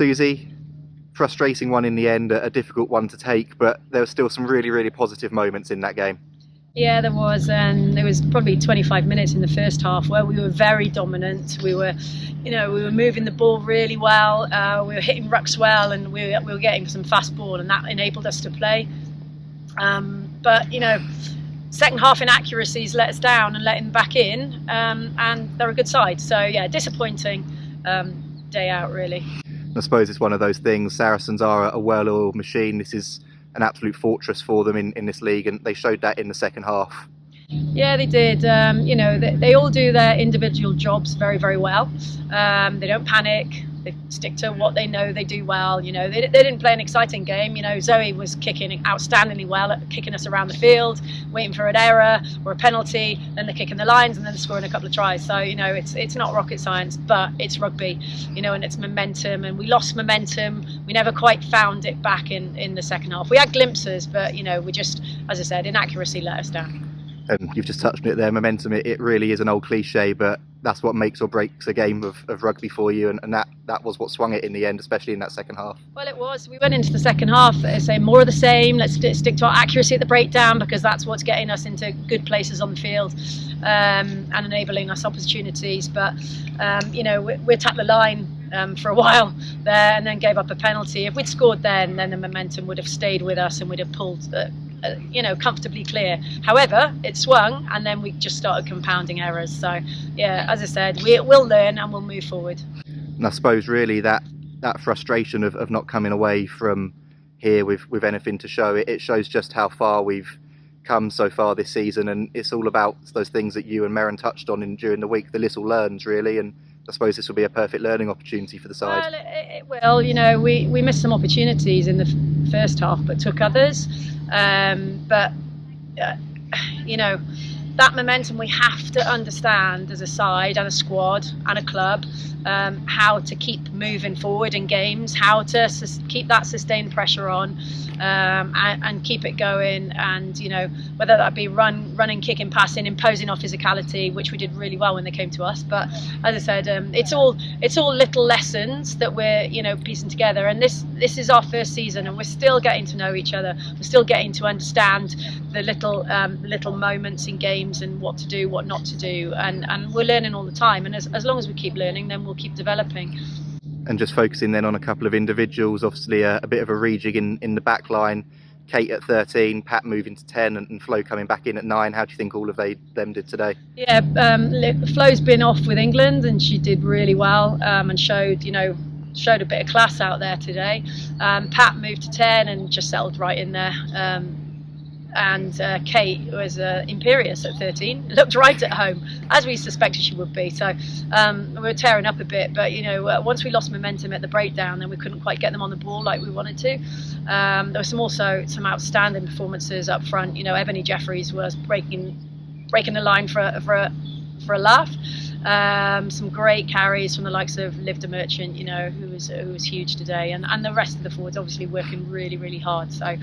Susie, frustrating one in the end, a difficult one to take, but there were still some really, really positive moments in that game. Yeah, there was, and there was probably 25 minutes in the first half where we were very dominant. We were moving the ball really well. We were hitting rucks well, and we were getting some fast ball, and that enabled us to play. But second half inaccuracies let us down and letting them back in, and they're a good side. So yeah, disappointing day out really. I suppose it's one of those things. Saracens are a well-oiled machine. This is an absolute fortress for them in this league, and they showed that in the second half. Yeah, they did. They all do their individual jobs very, very well. They don't panic. They stick to what they know they do well. They didn't play an exciting game. Zoe was kicking outstandingly well, at kicking us around the field, waiting for an error or a penalty, then they're kicking the lines and then scoring a couple of tries. So it's not rocket science, but it's rugby. And it's momentum, and we lost momentum. We never quite found it back in the second half. We had glimpses, but we just, as I said, inaccuracy let us down. And you've just touched on it there, momentum. It really is an old cliche, but that's what makes or breaks a game of rugby for you, and that was what swung it in the end, especially in that second half. Well, it was. We went into the second half saying more of the same. Let's stick to our accuracy at the breakdown, because that's what's getting us into good places on the field and enabling us opportunities. But we tapped the line for a while there, and then gave up a penalty. If we'd scored then the momentum would have stayed with us, and we'd have pulled comfortably clear. However, it swung, and then we just started compounding errors. So yeah, as I said, we'll learn and we'll move forward. And I suppose really that frustration of not coming away from here with anything to show, it shows just how far we've come so far this season, and it's all about those things that you and Merrin touched on during the week, the little learns really, and I suppose this will be a perfect learning opportunity for the side. Well, it will. We missed some opportunities in the first half, but took others. That momentum, we have to understand as a side and a squad and a club how to keep moving forward in games, how to keep that sustained pressure on and keep it going, and whether that be running, kicking, passing, imposing our physicality, which we did really well when they came to us. But as I said, it's all little lessons that we're piecing together, and this is our first season, and we're still getting to know each other. We're still getting to understand the little moments in games and what to do, what not to do, and we're learning all the time, and as long as we keep learning, then we'll keep developing. And just focusing then on a couple of individuals, obviously a bit of a rejig in the back line. Kate at 13, Pat moving to 10, and Flo coming back in at 9. How do you think all of them did today? Yeah, Flo's been off with England, and she did really well, and showed a bit of class out there today. Pat moved to 10 and just settled right in there. And Kate was imperious at 13, looked right at home, as we suspected she would be. So we were tearing up a bit, but once we lost momentum at the breakdown, then we couldn't quite get them on the ball like we wanted to. There were some outstanding performances up front. Ebony Jeffries was breaking the line for a laugh. Some great carries from the likes of Liv de Merchant, who was huge today, and the rest of the forwards obviously working really, really hard. So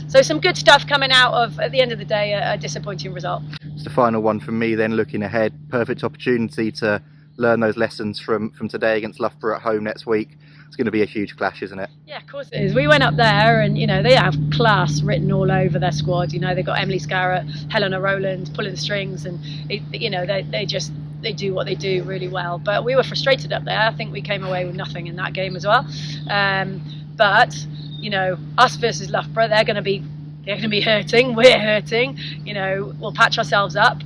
so some good stuff coming out of, at the end of the day, a disappointing result. Just the final one from me then, looking ahead, perfect opportunity to learn those lessons from today against Loughborough at home next week. It's going to be a huge clash, isn't it? Yeah, of course it is. We went up there, and they have class written all over their squad. They've got Emily Scarrett, Helena Rowland pulling the strings, and they do what they do really well. But we were frustrated up there. I think we came away with nothing in that game as well. But us versus Loughborough, they're going to be hurting. We're hurting. We'll patch ourselves up.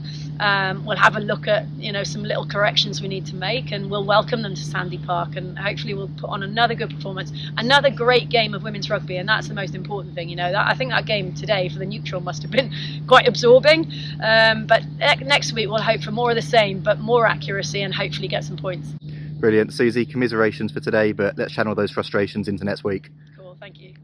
We'll have a look at some little corrections we need to make, and we'll welcome them to Sandy Park, and hopefully we'll put on another good performance, another great game of women's rugby, and that's the most important thing. I think that game today for the neutral must have been quite absorbing, but next week we'll hope for more of the same, but more accuracy, and hopefully get some points. Brilliant. Susie, commiserations for today, but let's channel those frustrations into next week. Cool, thank you.